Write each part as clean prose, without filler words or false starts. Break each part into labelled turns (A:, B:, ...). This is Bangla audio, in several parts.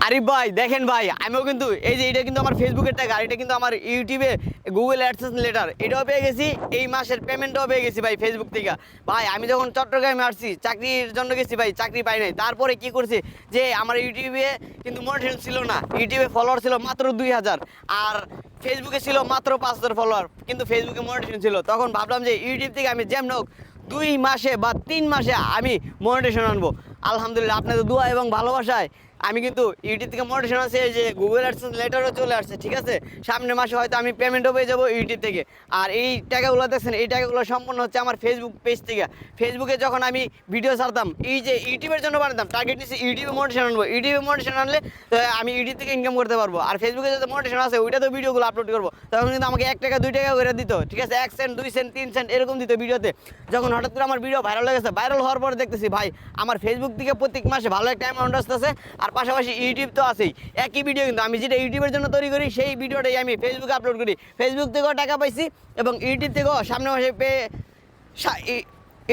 A: আরিফ ভাই দেখেন ভাই, আমিও কিন্তু এই যে এটা কিন্তু আমার ফেসবুকের টাকা, আর এটা কিন্তু আমার ইউটিউবে গুগল অ্যাডসেন্স লেটার এটাও পেয়ে গেছি, এই মাসের পেমেন্টও পেয়ে গেছি ভাই ফেসবুক থেকে। ভাই আমি যখন চট্টগ্রামে আসছি চাকরির জন্য গেছি ভাই, চাকরি পাই নাই। তারপরে কি করছি যে আমার ইউটিউবে কিন্তু মোটিভেশন ছিল না, ইউটিউবে ফলোয়ার ছিল মাত্র 2000, আর ফেসবুকে ছিল মাত্র 5000 ফলোয়ার, কিন্তু ফেসবুকে মোটিভেশন ছিল। তখন ভাবলাম যে ইউটিউব থেকে আমি যেমন হোক 2 মাসে বা 3 মাসে আমি মোটিভেশন আনবো। আলহামদুলিল্লাহ আপনাদের দোয়া এবং ভালোবাসায় আমি কিন্তু ইউটিউব থেকে মোটিভেশন আছে, যে গুগল অ্যাডসেন্স লেটারও চলে আসছে, ঠিক আছে। সামনের মাসে হয়তো আমি পেমেন্টও পেয়ে যাবো ইউটিউব থেকে। আর এই টাকাগুলো দেখছেন, এই টাকাগুলো সম্পূর্ণ হচ্ছে আমার ফেসবুক পেজ থেকে। ফেসবুকে যখন আমি ভিডিও ছাড়তাম, এই যে ইউটিউবের জন্য বানাতাম, টার্গেট নিচ্ছি ইউটিউবে মোটিভেশন আনবো, ইউটিউবে মোটিভেশন আনলে তো আমি ইউটিউব থেকে ইনকাম করতে পারবো। আর ফেসবুকে যাতে মোটিভেশন আছে ওইটা তো ভিডিওগুলো আপলোড করবো, তখন কিন্তু আমাকে 1 টাকা 2 টাকা করে দিত, ঠিক আছে, 1 সেন্ট 2 সেন্ট 3 সেন্ট এরকম দিত ভিডিওতে। যখন হঠাৎ করে আমার ভিডিও ভাইরাল হয়ে গেছে, ভাইরাল হওয়ার পরে দেখতেছি ভাই আমার ফেসবুক থেকে প্রত্যেক মাসে ভালো একটা অ্যামাউন্ট আসতেছে, আর পাশাপাশি ইউটিউব তো আছেই। একই ভিডিও কিন্তু আমি যেটা ইউটিউবের জন্য তৈরি করি সেই ভিডিওটাই আমি ফেসবুকে আপলোড করি, ফেসবুক থেকেও টাকা পাইছি এবং ইউটিউব থেকেও সামনের মাসে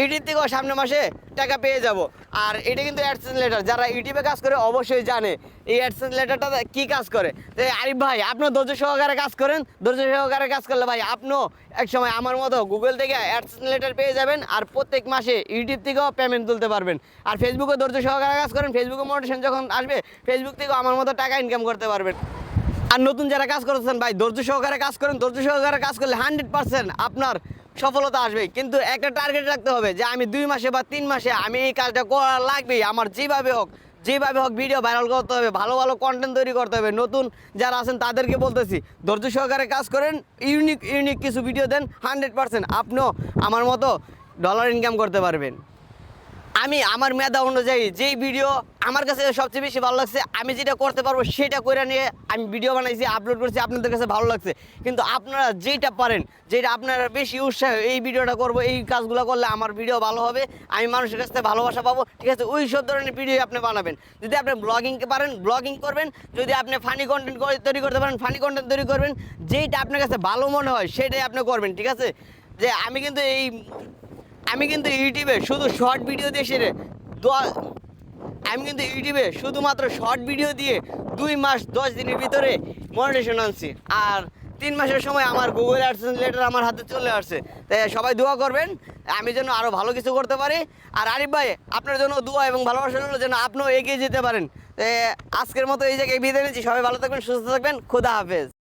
A: ইউটিউব থেকেও সামনের মাসে টাকা পেয়ে যাব। আর এটা কিন্তু অ্যাডসেন্স লেটার, যারা ইউটিউবে কাজ করে অবশ্যই জানে এই অ্যাডসেন্স লেটারটা কী কাজ করে। তো আরিফ ভাই আপনিও ধৈর্য সহকারে কাজ করেন, ধৈর্য সহকারে কাজ করলে ভাই আপনিও এক সময় আমার মতো গুগল থেকে অ্যাডসেন্স লেটার পেয়ে যাবেন, আর প্রত্যেক মাসে ইউটিউব থেকেও পেমেন্ট তুলতে পারবেন। আর ফেসবুকে ধৈর্য সহকারে কাজ করেন, ফেসবুকে মোটিভেশন যখন আসবে ফেসবুক থেকেও আমার মতো টাকা ইনকাম করতে পারবেন। আর নতুন যারা কাজ করতেছেন ভাই ধৈর্য সহকারে কাজ করেন, ধৈর্য সহকারে কাজ করলে 100% আপনার সফলতা আসবে। কিন্তু একটা টার্গেট রাখতে হবে যে আমি 2 মাসে বা 3 মাসে আমি এই কাজটা করা লাগবেই, আমার যেভাবে হোক ভিডিও ভাইরাল করতে হবে, ভালো ভালো কন্টেন্ট তৈরি করতে হবে। নতুন যারা আছেন তাদেরকে বলতেছি ধৈর্য সহকারে কাজ করেন, ইউনিক কিছু ভিডিও দেন, 100% আপনিও আমার মতো ডলার ইনকাম করতে পারবেন। আমি আমার মেধা অনুযায়ী যেই ভিডিও আমার কাছে সবচেয়ে বেশি ভালো লাগছে, আমি যেটা করতে পারবো সেটা করে নিয়ে আমি ভিডিও বানাইছি, আপলোড করছি, আপনাদের কাছে ভালো লাগছে। কিন্তু আপনারা যেটা পারেন, যেটা আপনারা বেশি উৎসাহ এই ভিডিওটা করবো, এই কাজগুলো করলে আমার ভিডিও ভালো হবে, আমি মানুষের কাছ থেকে ভালোবাসা পাবো, ঠিক আছে, ওই সব ধরনের ভিডিও আপনি বানাবেন। যদি আপনি ব্লগিংকে পারেন ব্লগিং করবেন, যদি আপনি ফানি কন্টেন্ট তৈরি করতে পারেন ফানি কন্টেন্ট তৈরি করবেন, যেইটা আপনার কাছে ভালো মনে হয় সেটাই আপনি করবেন, ঠিক আছে। যে আমি কিন্তু ইউটিউবে শুধু শর্ট ভিডিও দিয়ে আমি কিন্তু ইউটিউবে শুধুমাত্র শর্ট ভিডিও দিয়ে 2 মাস 10 দিনের ভিতরে মনিটাইজেশন আনছি, আর 3 মাসের সময় আমার গুগল অ্যাডসেন্স লেটার আমার হাতে চলে আসছে। তাই সবাই দোয়া করবেন আমি যেন আরও ভালো কিছু করতে পারি। আর আরিফ ভাই আপনার জন্য দোয়া এবং ভালোবাসা হলো যেন আপনিও এগিয়ে যেতে পারেন। আজকের মতো এই জায়গায় বিদায় নিচ্ছি, সবাই ভালো থাকবেন, সুস্থ থাকবেন, খোদা হাফেজ।